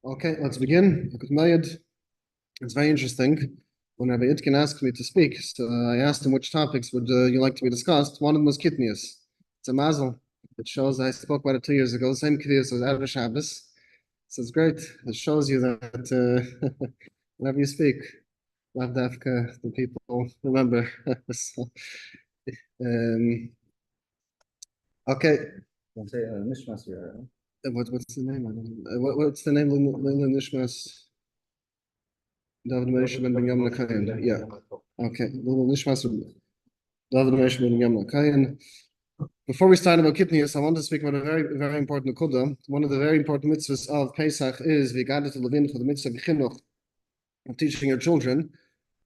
Okay, let's begin. It's very interesting. When Rabbi Itkin asked me to speak, so I asked him which topics would you like to be discussed. One of them was Kitniyos. It's a mazel. It shows I spoke about it 2 years ago. Same Kitniyos as Erev Shabbos. So it's great. It shows you that whenever you speak, Lavdafka, the people remember. So, um, okay. Don't say Nishmas here. What's the name? What's the name of Nishmas? David Moshe ben Binyamin Kayan. Yeah. Okay. Nishmas David Moshe ben Binyamin Kayan. Before we start about Kitniyos, I want to speak about a very, very important nekuda. One of the very important mitzvahs of Pesach is v'gadat levin for the mitzvah b'chinuch of teaching your children.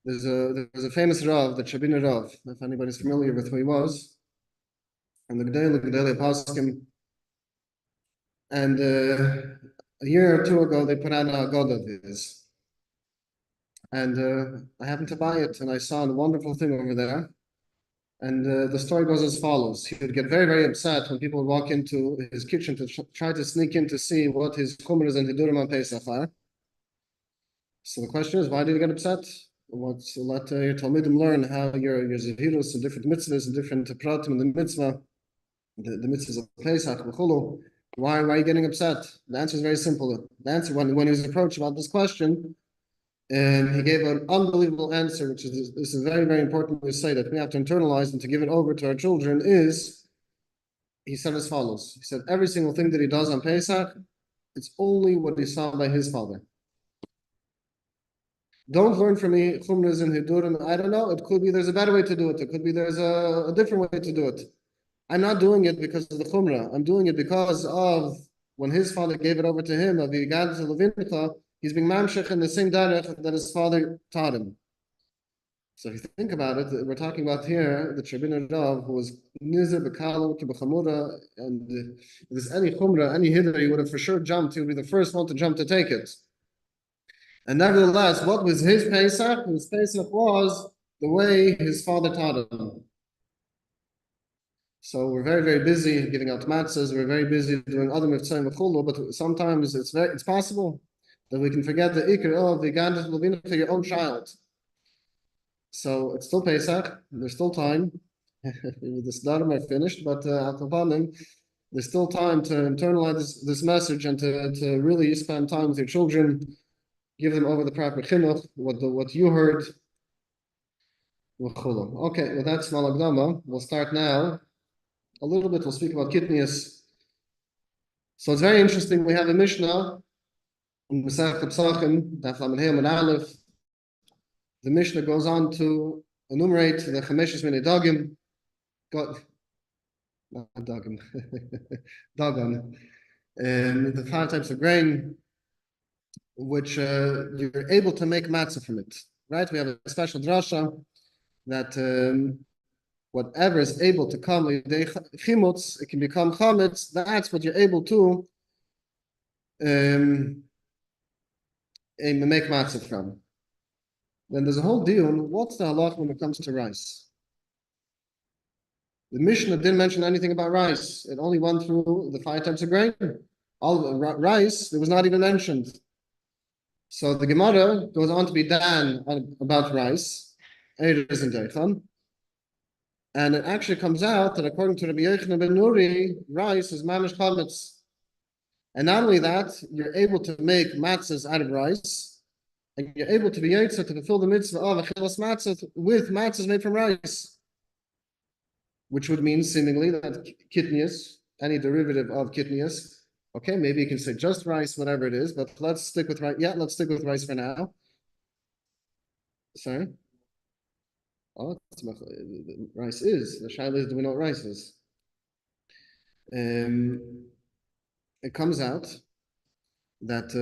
There's a famous Rav, the Chabina Rav, if anybody's familiar with who he was, and the Gedele Paskim. And a year or two ago, they put out a Haggadah of his. And I happened to buy it, and I saw a wonderful thing over there. And the story goes as follows. He would get very, very upset when people would walk into his kitchen to try to sneak in to see what his chumras and hidurim on Pesach are. So the question is, why did he get upset? Let your Talmidim learn how your zehirus and different mitzvahs and different pratim in the mitzvah, the mitzvahs of Pesach, v'chulu. Why are you getting upset? The answer is very simple. The answer, when he was approached about this question, he gave an unbelievable answer, which is this is very, very important to say that we have to internalize and to give it over to our children. He said as follows. He said every single thing that he does on Pesach, it's only what he saw by his father. Don't learn from me chumras and hidurim. I don't know. It could be there's a better way to do it. It could be there's a different way to do it. I'm not doing it because of the chumrah. I'm doing it because of when his father gave it over to him. He's being mamshech in the same derech that his father taught him. So if you think about it, we're talking about here the Chabina Rav, who was nizer b'kalu k'b'chamura, and if there's any chumrah, any hiddur, he would have for sure jumped. He would be the first one to jump to take it. And nevertheless, what was his Pesach? His Pesach was the way his father taught him. So we're very, very busy giving out matzahs. We're very busy doing other mitzvahs v'chulu, but sometimes it's possible that we can forget the ikr of the gandat levina for your own child. So it's still Pesach. There's still time. The Sdarim are finished, but there's still time to internalize this message and to really spend time with your children, give them over the proper chinuch, what you heard. Okay, with that small agdama, we'll start now. A little bit, we'll speak about Kitniyos. So it's very interesting. We have a Mishnah in Pesach Pesachim, Daf Lamed Hey and Aleph. The Mishnah goes on to enumerate the Chameshes minhagim, Dagan, the 5 types of grain, which you're able to make matzah from it. Right? We have a special drasha that whatever is able to come chimutz, it can become chametz. That's what you're able to make matzah from. Then there's a whole deal. What's the halach when it comes to rice? The Mishnah didn't mention anything about rice. It only went through the 5 types of grain. All rice, it was not even mentioned. So the Gemara goes on to be dan about rice. Eres and Deichan. And it actually comes out that according to Rabbi Yochanan ben Nuri, rice is mamish chametz. And not only that, you're able to make matzahs out of rice, and you're able to be yotzer to fulfill the mitzvah of achilas matzah with matzahs made from rice, which would mean seemingly that kitniyos, any derivative of kitniyos, okay, maybe you can say just rice, whatever it is, but let's stick with rice. Yeah, let's stick with rice for now. Sorry. Oh, rice is. The shaila is, do we know what rice is? It comes out that,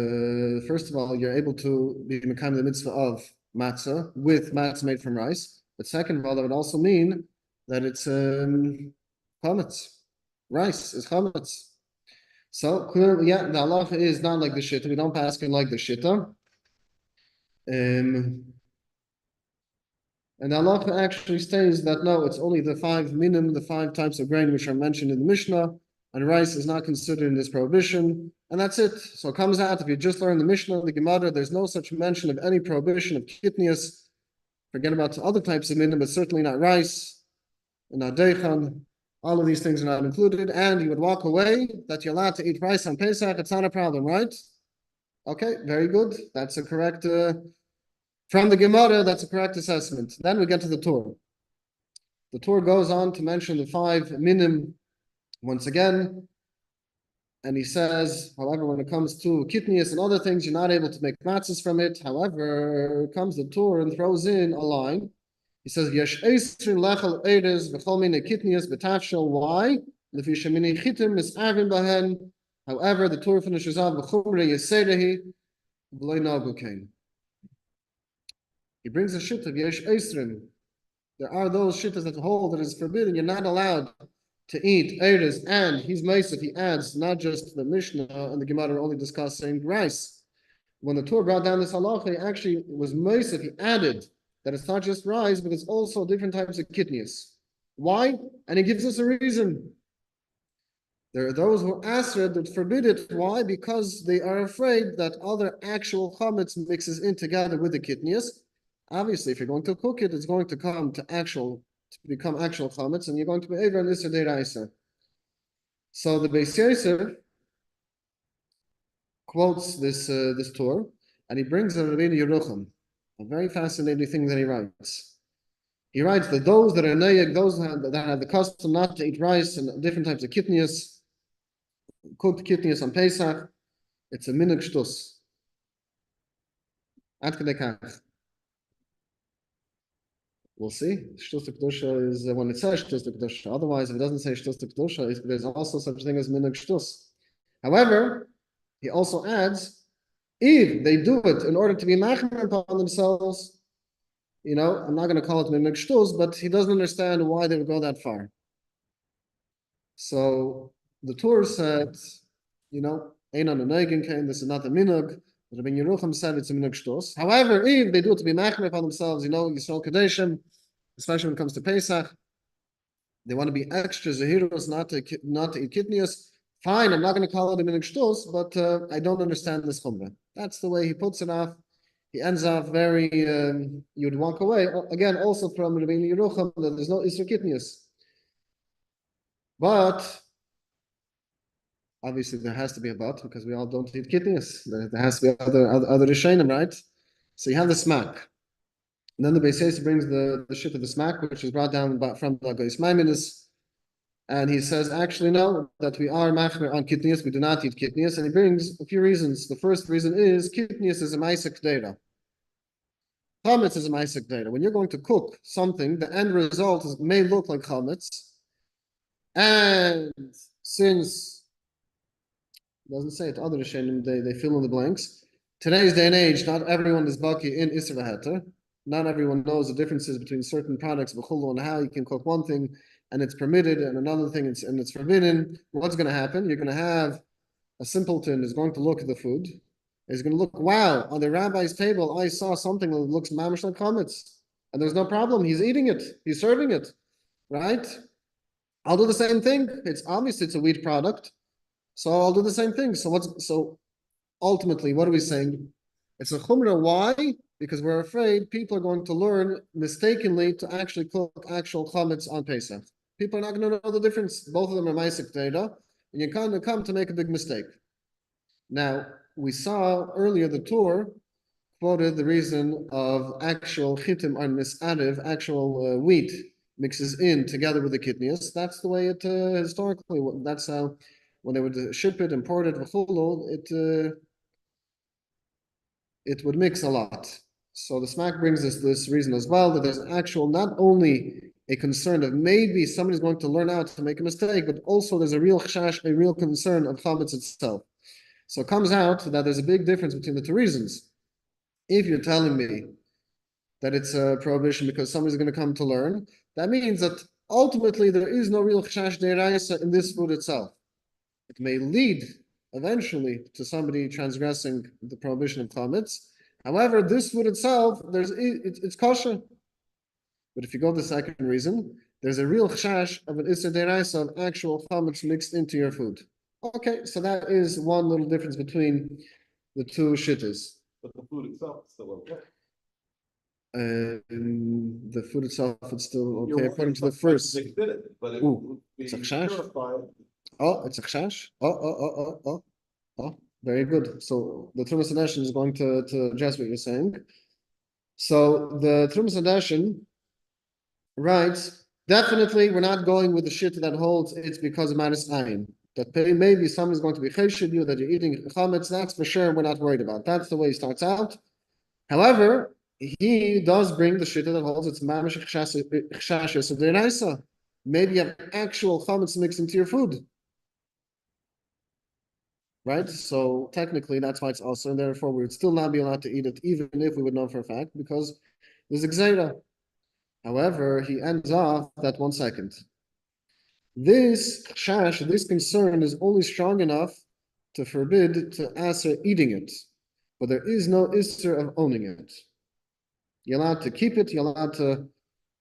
first of all, you're able to be mekayim the mitzvah of matzah with matzah made from rice. But second of all, that would also mean that it's chametz. Rice is chametz. So clearly, yeah, the halacha is not like the shitta. We don't pass it like the shitta. And the halacha actually states that no, it's only the 5 minim, the 5 types of grain which are mentioned in the Mishnah, and rice is not considered in this prohibition, and that's it. So it comes out, if you just learn the Mishnah, the Gemara, there's no such mention of any prohibition of kitniyos. Forget about other types of minhag, but certainly not rice, and not deichan. All of these things are not included, and you would walk away that you're allowed to eat rice on Pesach. It's not a problem, right? Okay, very good. That's a correct, from the Gemara, that's a correct assessment. Then we get to the Torah. The Torah goes on to mention the 5 minim once again, and he says, however, when it comes to kitniyos and other things, you're not able to make matzahs from it. However, comes the Torah and throws in a line. He says, Yesh eisrin lechel eres v'chol mine kitniyos b'tafshel. Why? Lefi shemini chitim mis'avim bahen. However, the Torah finishes off v'chumre yeserehi v'loy nagu kain. He brings a shit of Yesh eisrin. There are those shittas that hold that is forbidden. You're not allowed to eat eres, and he's meisif. He adds not just the Mishnah and the Gemara are only discussing rice. When the Torah brought down this halacha, he actually was meisif. He added that it's not just rice, but it's also different types of kitniyos. Why? And he gives us a reason. There are those who answer that forbid it. Why? Because they are afraid that other actual chametz mixes in together with the kitniyos. Obviously, if you're going to cook it, it's going to become actual chametz, and you're going to be over an Isser Deiraisa. So the Beis Yosef quotes this Torah, and he brings a Rabbi Yerucham, a very fascinating thing that he writes. He writes that those that are neyeg, those that have the custom not to eat rice and different types of kitniyos, cooked kitniyos on Pesach, it's a minhag shtus. Ad kedei kach. We'll see. Shtus Kedusha is when it says Shtus Kedusha. Otherwise, if it doesn't say Shtus Kedusha, there's also such a thing as minhag shtus. However, he also adds, if they do it in order to be machmir upon themselves, I'm not going to call it minhag shtus, but he doesn't understand why they would go that far. So the Torah said, Einon Neigin came. This is not a minhag. Rabbi Yerucham said it's a minhag shtus. However, if they do it to be machmir upon themselves, Yisrael Kadeshim, especially when it comes to Pesach, they want to be extra zahiros, not to eat kitniyos. Fine, I'm not going to call it a minhag shtus, but I don't understand this chumrah. That's the way he puts it off. He ends off very, you'd walk away, again, also from Rabbi Yerucham, that there's no Isra kitniyos. But obviously, there has to be a but, because we all don't eat kitniyos. There has to be other rishonim, right? So you have the smack. And then the Beis Yosef brings the shit of the smack, which is brought down from the Goyis Maimonides. And he says, actually, no, that we are machmir on kitniyos. We do not eat kitniyos. And he brings a few reasons. The first reason is kitniyos is a ma'aseh data. Chametz is a ma'aseh data. When you're going to cook something, the end result may look like chametz. And since doesn't say it. Other Rishonim, they fill in the blanks. Today's day and age, not everyone is baki in Isser v'heter. Not everyone knows the differences between certain products, b'chulu, and how you can cook one thing and it's permitted, and another thing it's forbidden. What's going to happen? You're going to have a simpleton is going to look at the food. He's going to look, wow, on the rabbi's table, I saw something that looks mamish like chametz. And there's no problem. He's eating it. He's serving it. Right? I'll do the same thing. It's a wheat product. So I'll do the same thing. So ultimately, what are we saying? It's a chumrah. Why? Because we're afraid people are going to learn mistakenly to actually cook actual chametz on Pesach. People are not going to know the difference. Both of them are ma'aseh data, and you're going to come to make a big mistake. Now, we saw earlier the Torah quoted the reason of actual chitim on misadev, actual wheat mixes in together with the kitniyos. That's the way it historically. That's how when they would ship it, import it, it would mix a lot. So the smack brings us this reason as well, that there's actual not only a concern of maybe somebody's going to learn out to make a mistake, but also there's a real chash, a real concern of chametz itself. So it comes out that there's a big difference between the two reasons. If you're telling me that it's a prohibition because somebody's going to come to learn, that means that ultimately there is no real chash deiraisa in this food itself. It may lead eventually to somebody transgressing the prohibition of chametz. However, this food itself, it's kosher. But if you go to the second reason, there's a real chash of an Isser Deraisa of actual chametz mixed into your food. Okay, so that is one little difference between the two shittas. But the food itself is still okay. The food itself is still okay You're according to the something first. mixed in it, but it Ooh, would be it's a chash? purified. Oh, it's a chash. Oh, very good. So the Trumas Hadashin is going to address what you're saying. So the Trumas Hadashin writes, definitely we're not going with the shit that holds it's because of minus ayin. That maybe someone's going to be cheshid you, that you're eating chametz, that's for sure we're not worried about. That's the way he starts out. However, he does bring the shit that holds it's mamish chashas of the Naisa. Maybe you have actual chametz mixed into your food. Right? So technically that's why it's also, and therefore we would still not be allowed to eat it, even if we would know for a fact, because there's a gzeira. However, he ends off that 1 second. This chash, this concern is only strong enough to forbid to aser eating it, but there is no isser of owning it. You're allowed to keep it, you're allowed to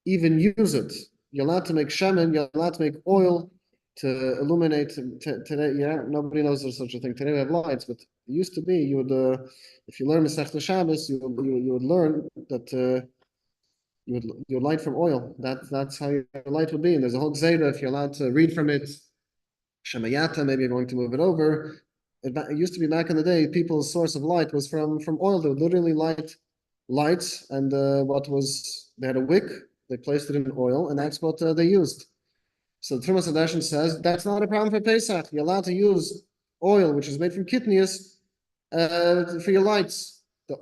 even use it. You're allowed to make shemen, you're allowed to make oil to illuminate. Today, yeah, nobody knows there's such a thing. Today we have lights, but it used to be you would, if you learn Masechta Shabbos, you would learn that you would light from oil. That's how your light would be. And there's a whole gzeira if you're allowed to read from it. Shemayata, maybe you're going to move it over. It used to be back in the day, people's source of light was from oil. They would literally light lights, and they had a wick, they placed it in oil, and that's what they used. So the Trumas Hadashin says that's not a problem for Pesach. You're allowed to use oil, which is made from Kitniyos, for your lights. The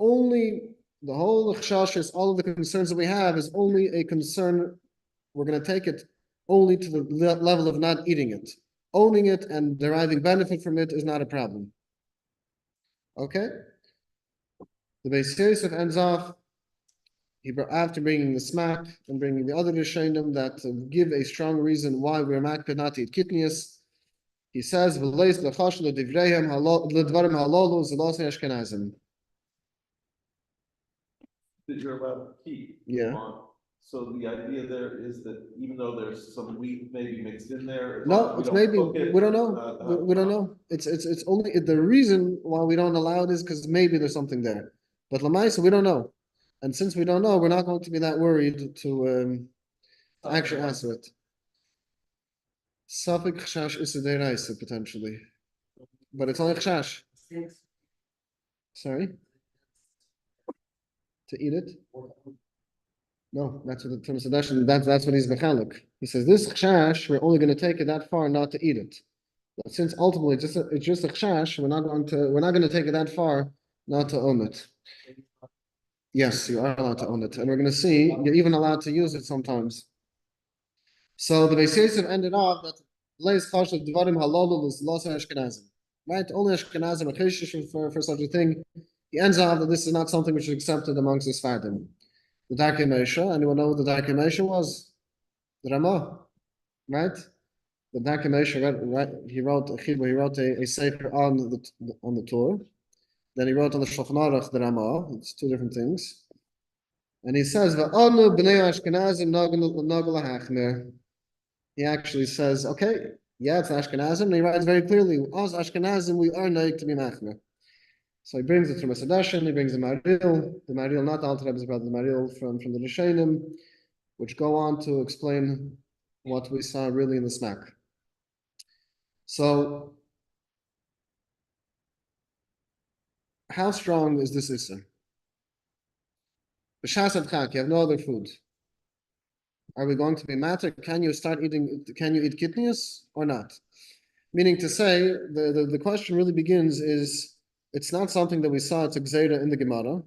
whole chashas, all of the concerns that we have is only a concern. We're going to take it only to the level of not eating it. Owning it and deriving benefit from it is not a problem. Okay? The Beis Yosef ends off, after bringing the smack and bringing the other Rishonim that give a strong reason why we're makpid not to eat kitniyos, he says, "V'leis l'chash l'divreihem l'dvarim halolu z'los Ashkenazim." That you're allowed to keep. Yeah. So the idea there is that even though there's some wheat maybe mixed in there. No, it's maybe we don't know. We don't know. It's only the reason why we don't allow it is because maybe there's something there, but lamaisa we don't know, and since we don't know, we're not going to be that worried to actually answer it. Safek chashash is a deraisa potentially, but it's only chashash. Sorry, to eat it. No, that's what the Trumas Hadashin, that's what he's mechalik. He says this chashash, we're only going to take it that far not to eat it. But since ultimately it's just a chashash, we're not going to take it that far not to own it. Yes, you are allowed to own it, and we're going to see you're even allowed to use it sometimes. So the Beis Yosef ended off that leis chashav dvarim halolu is los Ashkenazim. Right, only Ashkenazim are cheshish for such a thing. He ends off that this is not something which is accepted amongst the Sfardim. The Darkei Moshe, anyone know what the Darkei Moshe was? The Ramah, right? The Darkei Moshe, he wrote a chibur, he wrote a sefer on the Torah. Then he wrote on the Shulchan Aruch the Ramah. It's two different things. And he says, "V'anu b'nei Ashkenazim nagul hachmer." He actually says, okay, yeah, it's Ashkenazim, and he writes very clearly, us Ashkenazim, we are naik to be machmer. So he brings it from a Sadashin, he brings the Maril, not the Alter Rebbe's brother, the Maril from the Rishonim, which go on to explain what we saw really in the smack. So, how strong is this Issa? B'shas adchak, you have no other food. Are we going to be matter? Can you eat kitniyos or not? Meaning to say, the question really begins is, it's not something that we saw, it's a gzeira in the Gemara.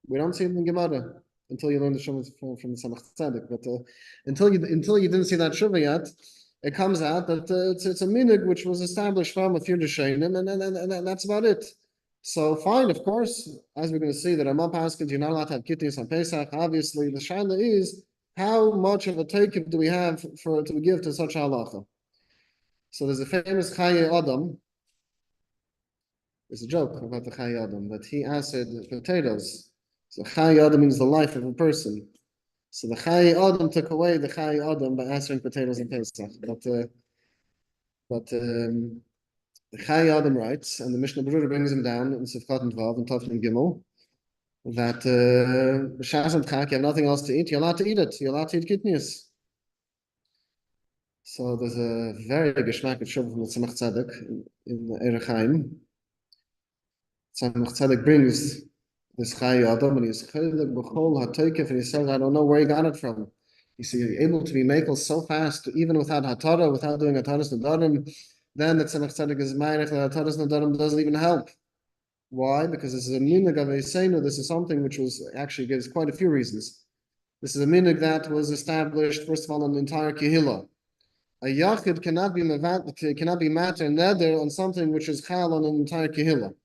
We don't see it in the Gemara until you learn the Shuvah from the Samach Tzedek. But until you didn't see that Shuvah yet, it comes out that it's a minhag which was established from a few Rishonim, and that's about it. So fine, of course, as we're going to see, that Ramah Paskins, you're not allowed to have kitniyos on Pesach. Obviously, the shaila is, how much of a takeif do we have to give to such a halacha? So there's a famous Chaye Adam. There's a joke about the Chaye Adam, that he asked potatoes. So Chaye Adam means the life of a person. So the Chai Adam took away the Chai Adam by answering potatoes and Pesach. But the Chai Adam writes, and the Mishnah Berurah brings him down in Sifkat and Vav and Tov and Gimel, that B'Shas and Chak, you have nothing else to eat, you're allowed to eat it. You're allowed to eat Kitniyos. So there's a very geschmacked shuvah from the Tzemach Tzedek in the Erech Chaim. Tzemach Tzedek brings this Chai Adam and he's Chaylik B'Chol HaToikef, and he says, I don't know where he got it from. You see, you're able to be makel so fast, even without Hatara, without doing Hataras Nadarim, then the Tzemach Tzedek is ma'arech that Hataras Nadarim doesn't even help. Why? Because this is a minhag of Eseinu. This is something which was actually gives quite a few reasons. This is a minhag that was established, first of all, on the entire Kehillah. A Yachid cannot be matter nether on something which is chal on an entire Kehillah.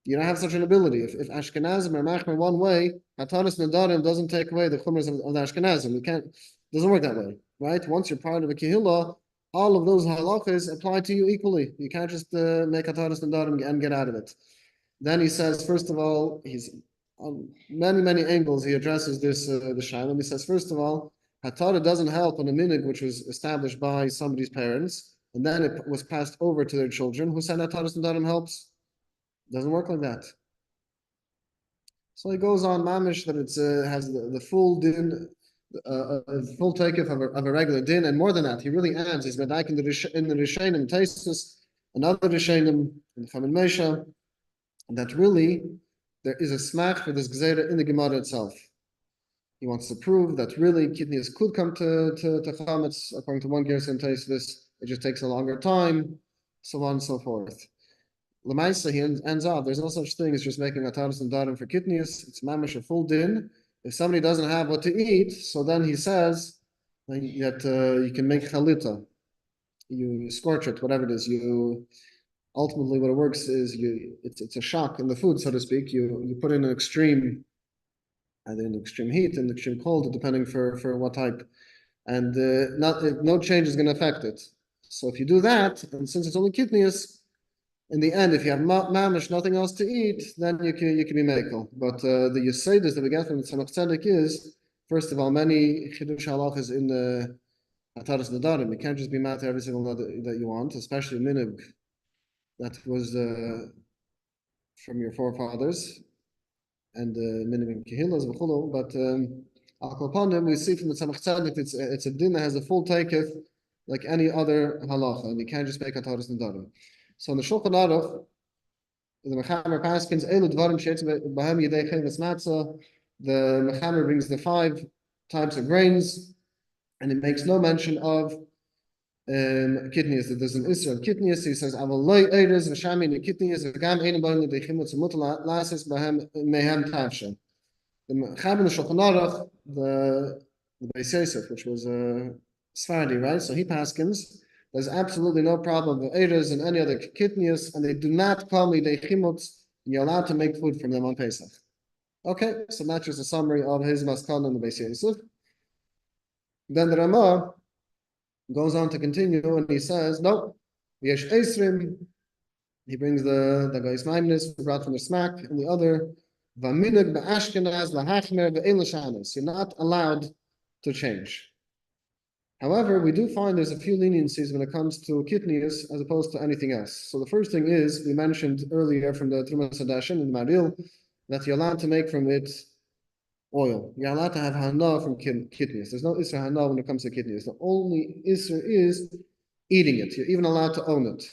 You don't have such an ability. If Ashkenazim are machmer one way, Hataras Nadarim doesn't take away the chumras of the Ashkenazim. It doesn't work that way, right? Once you're part of a Kehillah, all of those halachas apply to you equally. You can't just make Hataras Nadarim and get out of it. Then he says, first of all, he's on many angles. He addresses this the Shaila. He says, first of all, Hatara doesn't help on a minhag which was established by somebody's parents, and then it was passed over to their children. Who said Hataras Nadarim helps? Doesn't work like that. So he goes on mamish that it has the full din. Full takeoff of a regular din, and more than that, he really adds, he's medaik in the Rishonim Taisus, another Rishonim in Chamin Mesha, that really there is a smach for this gzeira in the Gemara itself. He wants to prove that really Kitniyos could come to Chametz, according to one Gerson Taisus, it just takes a longer time, so on and so forth. Lamaisa, he ends up, there's no such thing as just making a Taras and Darim for Kitniyos, it's mamish a full din. If somebody doesn't have what to eat, so then he says that you can make chalita. You scorch it, whatever it is. You ultimately what it works is it's a shock in the food, so to speak. You put in an extreme, either in extreme heat and extreme cold, depending for what type, and no change is going to affect it. So if you do that, and since it's only Kitniyos, in the end, if you have mamish, nothing else to eat, then you can be mekel. But the Yeshivas that we get from the Tzemach Tzedek is, first of all, many chidush halachas in the Hataras Nadarim. You can't just be matter every single that you want, especially minhag that was from your forefathers and minhag in kehillas v'chulu. But al kol panim, we see from the Tzemach Tzedek it's a din that has a full takeoff like any other halacha, and you can't just make Hataras Nadarim. So in the Shulchan Aruch, the Mechamer Paskins, Elu Dvarim Sheitz B'hem Yidei Cheves Matzah, the Mechamer brings the 5 types of grains, and it makes no mention of Kitniyos. That there's an Isra of Kitniyos. He says, Aval loy eires v'shami in Kitniyos v'gam ein b'hem Yidei Chimutz Mutal Lasis B'hem Mehem Tavshem. The Mechamer in the Shulchan Aruch, the Beis Yosef, which was Sephardi, right? So he Paskins, there's absolutely no problem with eires and any other Kitniyos, and they do not call me Yidei Chimutz, and you're allowed to make food from them on Pesach. Okay, so that's just a summary of his Maskan and the Beis Yosef. Then the Ramah goes on to continue, and he says, no, Yesh Esrim, he brings the Gais Maimnis, brought from the Smack, and the other, Vaminag Ba'ashkenaz Lahachmer Ve'elashanis. You're not allowed to change. However, we do find there's a few leniencies when it comes to Kitniyos as opposed to anything else. So the first thing is, we mentioned earlier from the Trumas Hadashin and Maril, that you're allowed to make from it oil. You're allowed to have hana from Kitniyos. There's no Isra hana when it comes to Kitniyos. The only Isra is eating it. You're even allowed to own it.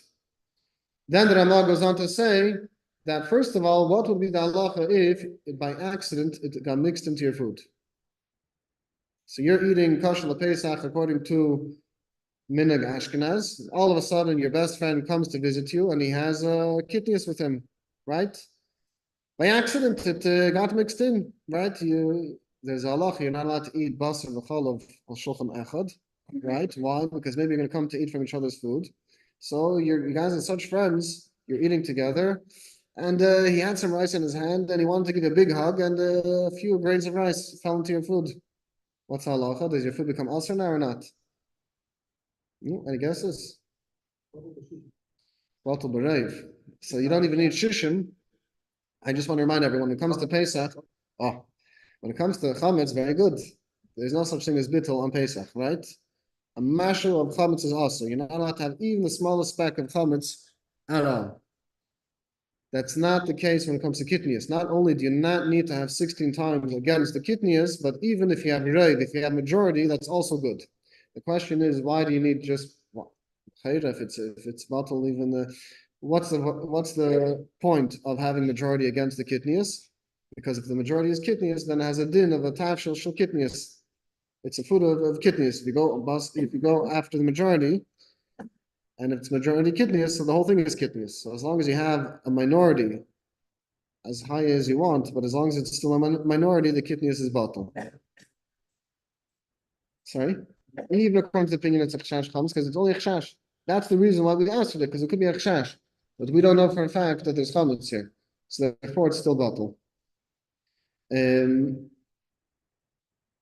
Then the Ramah goes on to say that first of all, what would be the halacha if by accident it got mixed into your food? So you're eating kosher Pesach according to minhag Ashkenaz. All of a sudden, your best friend comes to visit you, and he has a Kitniyos with him, right? By accident, it got mixed in, right? There's a halacha, you're not allowed to eat basar v'chol of shulchan echad, right? Why? Because maybe you're going to come to eat from each other's food. So you guys are such friends, you're eating together, and he had some rice in his hand, and he wanted to give you a big hug, and a few grains of rice fell into your food. What's halacha? Does your food become ulcer now or not? Any guesses? Batal B'Reiv. So you don't even need shishim. I just want to remind everyone, when it comes to Pesach, When it comes to chametz, very good. There's no such thing as bittul on Pesach, right? A mashal of chametz is also. You're not allowed to have even the smallest speck of chametz at all. That's not the case when it comes to kitniyos. Not only do you not need to have 16 times against the kitniyos, but even if you have reiv, if you have majority, that's also good. The question is, why do you need just if it's bottle even what's the point of having majority against the kitniyos? Because if the majority is kitniyos, then it has a din of a tafshil shel kitniyos. It's a food of kitniyos. If you go after the majority, and if it's majority kitniyos, so the whole thing is kitniyos. So as long as you have a minority as high as you want, but as long as it's still a minority, the kitniyos is bottle. Sorry? Even according to the opinion, it's a chashash comes because it's only a chashash. That's the reason why we asked for it, because it could be a chashash. But we don't know for a fact that there's chametz here. So therefore it's still bottle.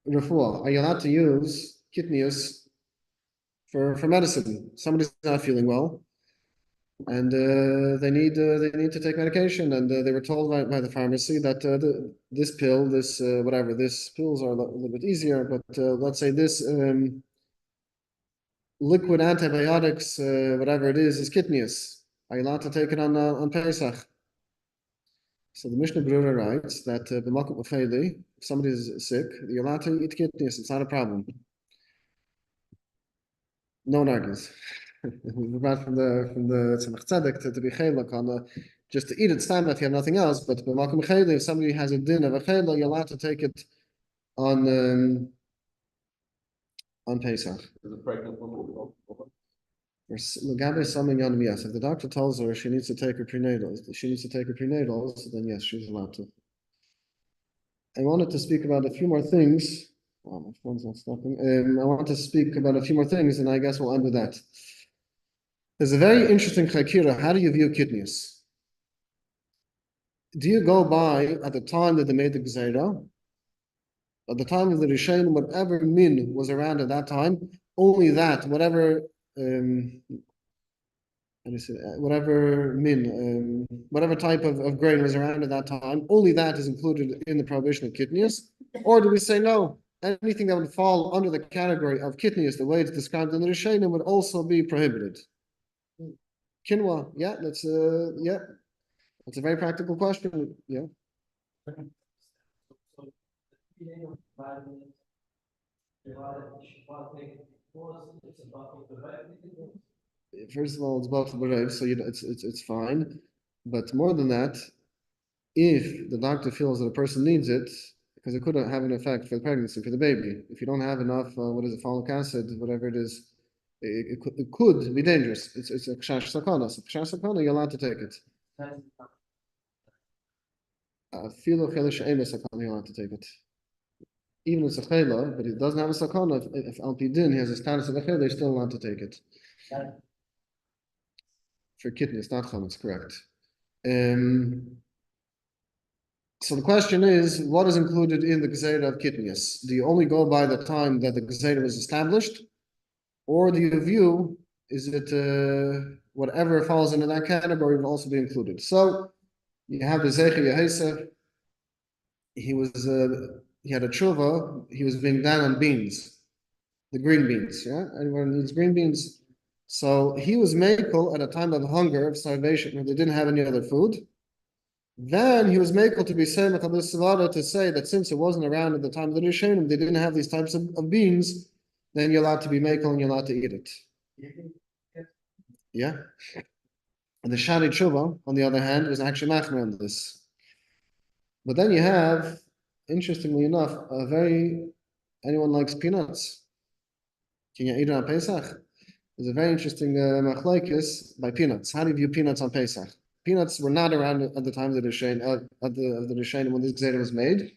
Refuah, are you allowed to use kitniyos for medicine? Somebody's not feeling well, and they need to take medication, and they were told by the pharmacy that this pill, this whatever, this pills are a little bit easier, but let's say this liquid antibiotics, whatever it is kitniyos. Are you allowed to take it on Pesach? So the Mishnah Berurah writes that if somebody is sick, you're allowed to eat kitniyos. It's not a problem. No one argues. We brought from the Tzemach Tzedek to be chelak on just to eat it stam if you have nothing else. But if somebody has a din of a chelak, you're allowed to take it on Pesach. Is a pregnant woman? If the doctor tells her she needs to take her prenatals, then yes, she's allowed to. I wanted to speak about a few more things. Wow, my phone's not stopping. I want to speak about a few more things, and I guess we'll end with that. There's a very interesting chakira. How do you view kitniyos? Do you go by at the time that they made the gzeira? At the time of the Rishonim, whatever min was around at that time, only that, whatever whatever type of grain was around at that time, only that is included in the prohibition of kitniyos? Or do we say no? Anything that would fall under the category of kitniyos, the way it's described in the Rishonim, would also be prohibited. Quinoa, yeah, that's a very practical question. Yeah. First of all, it's about the so it's fine. But more than that, if the doctor feels that a person needs it, because it could have an effect for the pregnancy, for the baby. If you don't have enough, folic acid, whatever it is, it could be dangerous. It's a chash sakana. So chash sakana, you're allowed to take it. Filo chela she'ema sakana, you're allowed to take it. Even if it's a chela, but it doesn't have a sakana, if al pidin has a status of a chela, you're still allowed to take it. For kitniyos, not chametz, correct. So the question is, what is included in the gzeira of kitniyos? Do you only go by the time that the gzeira was established? Or do you view, is it whatever falls into that category will also be included? So you have the Zecher Yehesef, he had a tshuva, he was being down on beans, the green beans, yeah? Anyone needs green beans? So he was makel at a time of hunger, of starvation, when they didn't have any other food. Then he was makel to be semech al savada, to say that since it wasn't around at the time of the Rishonim, they didn't have these types of beans, then you're allowed to be makel and you're allowed to eat it. Yeah? And the Shani Tshuva, on the other hand, was actually machmer on this. But then you have, interestingly enough, anyone likes peanuts? Can you eat it on Pesach? There's a very interesting machlokes by peanuts. How do you view peanuts on Pesach? Peanuts were not around at the time of the Rishonim when this gzeira was made.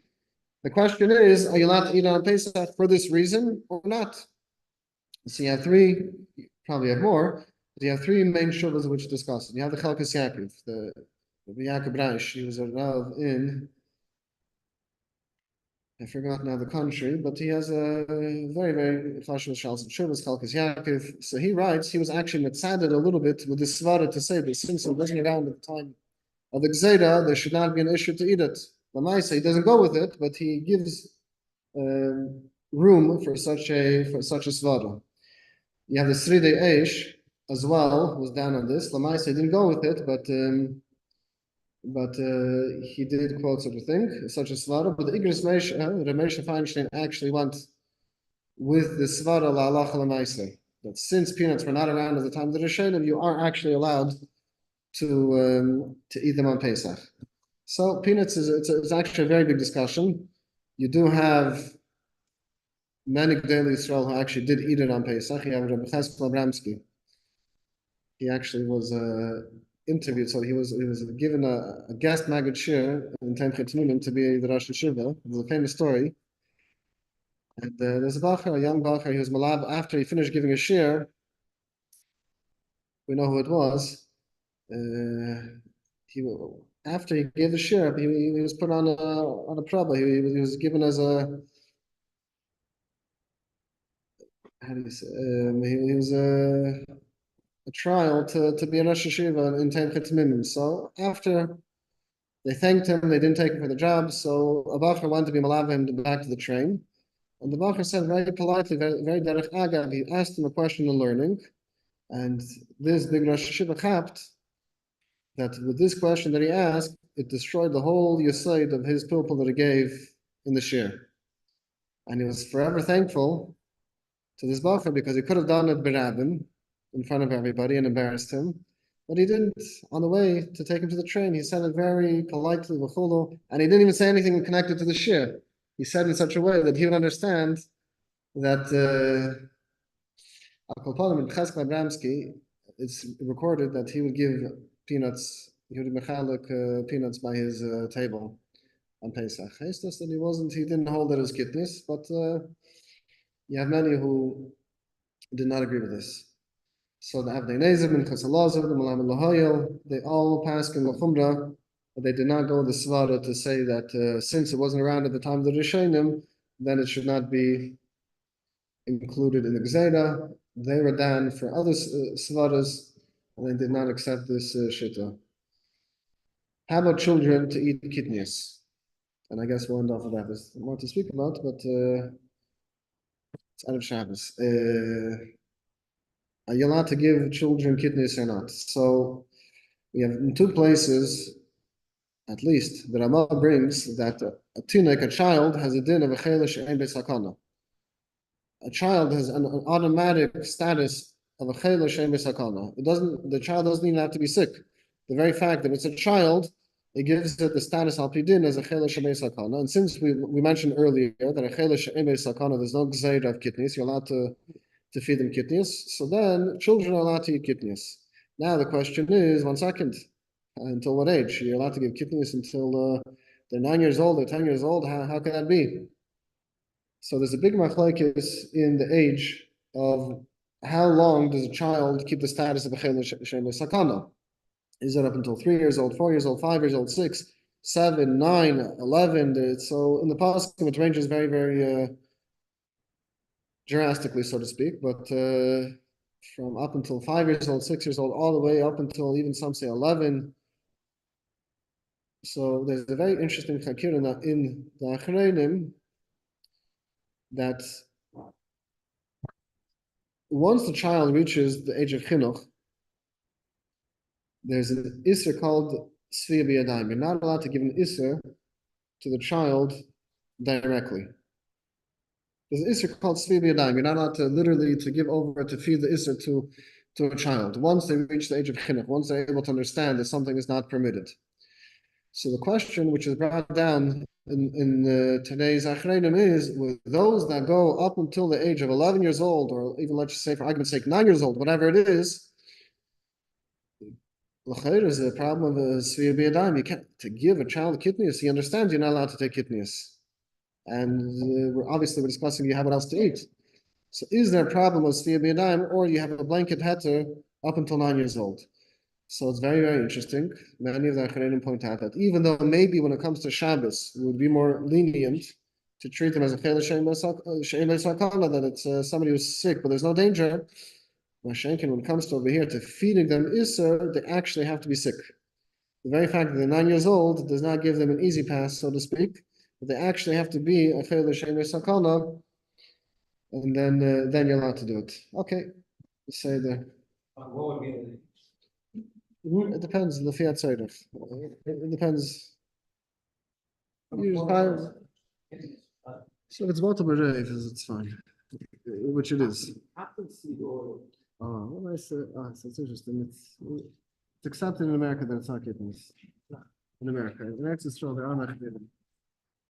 The question is, are you allowed to eat on Pesach for this reason or not? So you have three, you probably have more, but you have three main shuvas which discuss it. You have the Chelkas Yaakov, the Rabbi Yaakov Braish. He was a Rav in, I forgot now the country, but he has a very, very fashionable shals and shuvas, Chelkas Yaakov. So he writes, he was actually mitzaded a little bit with this svara to say that since it wasn't around at the time of the gzeira, there should not be an issue to eat it. Lamaisa, he doesn't go with it, but he gives room for such a svara. You have the Sridei Eish as well, who was down on this. Lamaisa, he didn't go with it, but he did quote such a thing, such a svara. But the Igris Ramesh Feinstein actually went with the svara la'alacha lamaisa, that since peanuts were not around at the time of the Rishonim, you are actually allowed to eat them on Pesach. So peanuts it's actually a very big discussion. You do have many Gdei Yisrael who actually did eat it on Pesach. You have Rabbi Tzvi. He actually was interviewed, so he was given a guest Magid Shiur in Kitniyos to be the Rosh Yeshiva. It was a famous story. And there's a young bacher, he was malab after he finished giving a shiur. We know who it was. After he gave the shiur, he was put on a praba. He was given as a, how do you say? He was a trial to be a Rosh Yeshiva in Teim Chitmimim. So after they thanked him, they didn't take him for the job. So a bacher wanted to be malab him back to the train. And the bacher said very politely, very derech agav, he asked him a question on learning, and this big Rosh Yeshiva chapped that with this question that he asked, it destroyed the whole yesod of his pilpul that he gave in the shiur. And he was forever thankful to this bacher because he could have done it berabim in front of everybody and embarrassed him, but he didn't. On the way to take him to the train, he said it very politely, and he didn't even say anything connected to the shiur. He said in such a way that he would understand that it's recorded that he would give peanuts, he would mechalik peanuts by his table on Pesach. It's just that he didn't hold that as Kitniyos, but you have many who did not agree with this. So the Avnei Nezer, Minchas Halazav, the Malam Lahoyel, they all passed in Lachumra. But they did not go the svara to say that since it wasn't around at the time of the Rishonim, then it should not be included in the Gzeira. They were down for other svaras, and they did not accept this shita. How about children to eat kitniyos? And I guess we'll end off with that. There's more to speak about, but it's out of Shabbos. Are you allowed to give children kitniyos or not? So we have in two places. At least the Rama brings that a tinek, a child, has a din of a chel she'ein b'sakana. A child has an automatic status of a chel she'ein b'sakana. The child doesn't even have to be sick. The very fact that it's a child, it gives it the status al pi din as a chel she'ein b'sakana. And since we mentioned earlier that a chel she'ein b'sakana, there's no gzeira of kitniyos, you're allowed to feed them kitniyos. So then children are allowed to eat kitniyos. Now the question is, 1 second. Until what age? You're allowed to give kitniyos until they're 9 years old, they're 10 years old. How can that be? So there's a big machlokes in the age of how long does a child keep the status of a chel she'ein b'sakana? Is it up until 3 years old, 4 years old, 5 years old, 6, 7, 9, 11? So in the past, it ranges very, very drastically, so to speak. But from up until 5 years old, 6 years old, all the way up until even some say 11. So there's a very interesting chakir in the Achreinim that once the child reaches the age of chinuch, there's an isser called tzvi b'yadayim. You're not allowed to give an isser to the child directly. There's an isser called tzvi b'yadayim. You're not allowed to literally to give over to feed the isser to a child. Once they reach the age of chinuch, once they're able to understand that something is not permitted. So the question which is brought down in today's Achreinim is, with those that go up until the age of 11 years old, or even let's say for argument's sake 9 years old, whatever it is, is the problem of a Tzvi b'yadayim. You can't to give a child kitniyos. He understands you're not allowed to take kitniyos, and we're discussing you have what else to eat. So is there a problem with Tzvi b'yadayim, or you have a blanket heter up until 9 years old? So it's very, very interesting. Many of the Achreinim point out that even though maybe when it comes to Shabbos, we would be more lenient to treat them as a chel she'ein b'sakana, that it's somebody who's sick, but there's no danger. When it comes to over here to feeding them iser, they actually have to be sick. The very fact that they're 9 years old does not give them an easy pass, so to speak, but they actually have to be a Chol Sakana, and then you're allowed to do it. Okay, say the. What would be the? It depends. The fiat tzedek. It depends. So if it's multiple days, it's fine, which it is. Oh, what I say? So it's interesting. It's accepted in America that it's not Kitniyos. In America, in Eretz Yisrael, there are not Kitniyos.